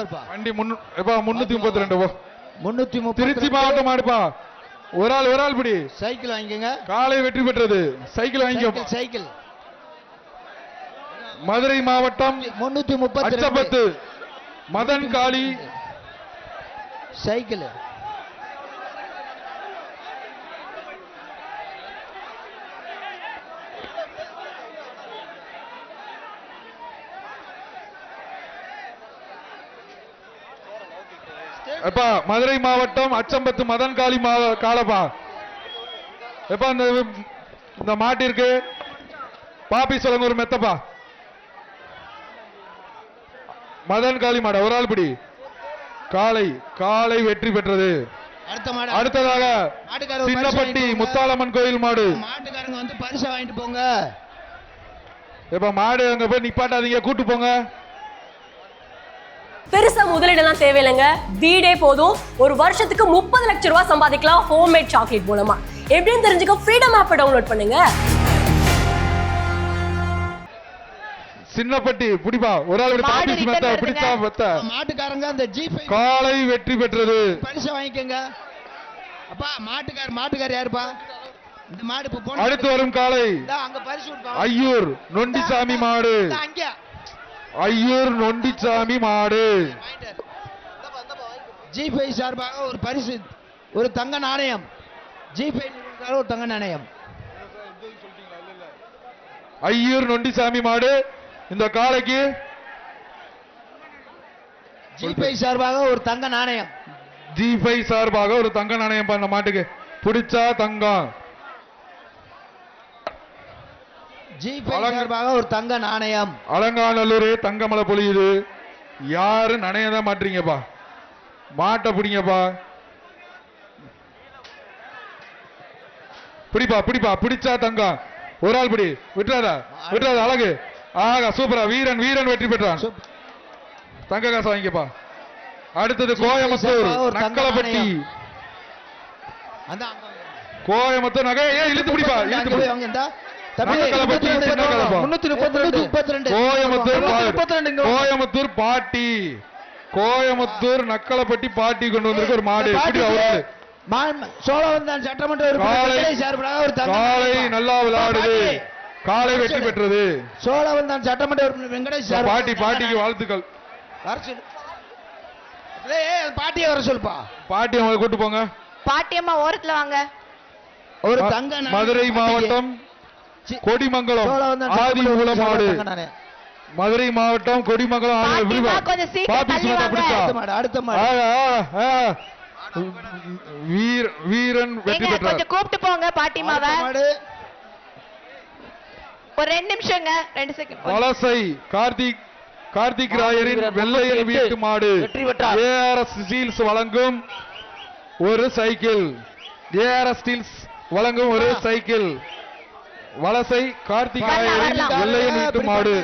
சூப்பர்ப்பா. வண்டி 332 330. திருச்சி மாவட்டம் மாடுப்பா. ஒரு ஆள் பிடி. சைக்கிள் வாங்கிக்கங்க. காலை வெற்றி பெற்றது. சைக்கிள் வாங்கிக்கோ. சைக்கிள். மதுரை மாவட்டம் 332 அச்சம்பத்து மதன் காளி சைக்கிள். எப்பா மதுரை மாவட்டம் அச்சம்பத்து மதன் காளி காலப்பா. எப்பா இந்த மாட்டிற்கு பாப்பி சொல்லுங்க ஒரு மெத்தப்பா. மதன் காளி மாடு ஒரு ஆள் பிடி. காலை வெற்றி பெற்றது. அடுத்ததாக சின்னப்பட்டி முத்தாளம்மன் கோயில் மாடு. மாட்டுக்காரங்க வந்து பரிசு வாங்கிட்டு போங்க. எப்ப மாடு அங்க போய் நிப்பாட்டாதீங்க, கூட்டு போங்க. பெருசா முதலீடெல்லாம் தேவையில்லைங்க. வீடே போதும். ஒரு வருஷத்துக்கு 30 லட்சம் ரூபாய் சம்பாதிக்கலாம் ஹோம்மேட் சாக்லேட் மூலமா. எப்படின்னு தெரிஞ்சுக்க ஃப்ரீடம் ஆப்பை டவுன்லோட் பண்ணுங்க. சின்னப்பட்டி புடிப்பா ஒரு ஆள் பிடிச்சா மாட்டுக்காரங்க அந்த ஜி5 காலை வெற்றி பெற்றது. பரிசு வாங்கிக்கங்க. அப்பா மாட்டுக்கார் யாருப்பா? இந்த மாடு போன அடுத்து வரும் காலை அங்க பரிசு கொடுப்பா. ஐயூர் நொண்டிசாமி மாடு. அங்க ஐயூர் நொண்டிசாமி மாடு. ஜி5 சார்பாக ஒரு பரிசு, ஒரு தங்க நாணயம். ஜி5 ஒரு தங்க நாணயம். ஐயூர் நொண்டிசாமி மாடு. இந்த காலைக்கு ஜி5 சார்பாக ஒரு தங்க நாணயம். ஜி5 சார்பாக ஒரு தங்க நாணயம் பண்ண மாட்டுக்கு பிடிச்சா தங்கம். ஜி5 சார்பாக ஒரு தங்க நாணயம். அலங்காநல்லூர் தங்கமலை பொழியுது. யாரும் நனையதான் மாட்டீங்கப்பா. மாட்டை பிடிங்கப்பா. பிடிப்பா பிடிச்சா தங்கம். ஒரு ஆள் பிடி. விட்டுறாத அழகு. ஆகா சூப்பரா. வீரன் வெற்றி பெற்றான். தங்க காசு வாங்கிப்பா. அடுத்தது கோயம்புத்தூர் நக்கலப்பட்டி. கோயம்புத்தூர் நகை இழுத்து பிடிப்பா. கோயம்புத்தூர் பாட்டி. கோயம்புத்தூர் நக்கலப்பட்டி பாட்டி கொண்டு வந்திருக்க ஒரு மாடு. சோழவந்தான் சட்டமன்ற காலை நல்லா விளையாடுது. காலை வெற்றி பெற்றது. சோழவந்தான் சட்டமன்ற உறுப்பினர் வெங்கடேஷ் பாட்டிக்கு வாழ்த்துக்கள். பாட்டியை வர சொல்லுப்பா. பாட்டி அவங்க கூட்டு போங்க. பாட்டியம்மா ஓரத்துல வாங்க. ஒரு தங்க மதுரை மாவட்டம் கொடிமங்கலம் ஆதிமூல மாடு. மதுரை மாவட்டம் கொடிமங்கலம் வீரன் வெற்றி பெற்றார். கொஞ்சம் கூப்பிட்டு போங்க பாட்டிமாவை. ஒரு 2 நிமிஷங்க, 2 செகண்ட். வலசை கார்த்திக் ராயரின் வெள்ளையன் வீட்டு மாடு. ஏஆர்எஸ் ஸ்டீல்ஸ் வழங்கும் ஒரு சைக்கிள். ஏஆர்எஸ் ஸ்டீல்ஸ் வழங்கும் ஒரு சைக்கிள். வலசை கார்த்திக் ராயரின் வெள்ளையன் வீட்டு மாடு.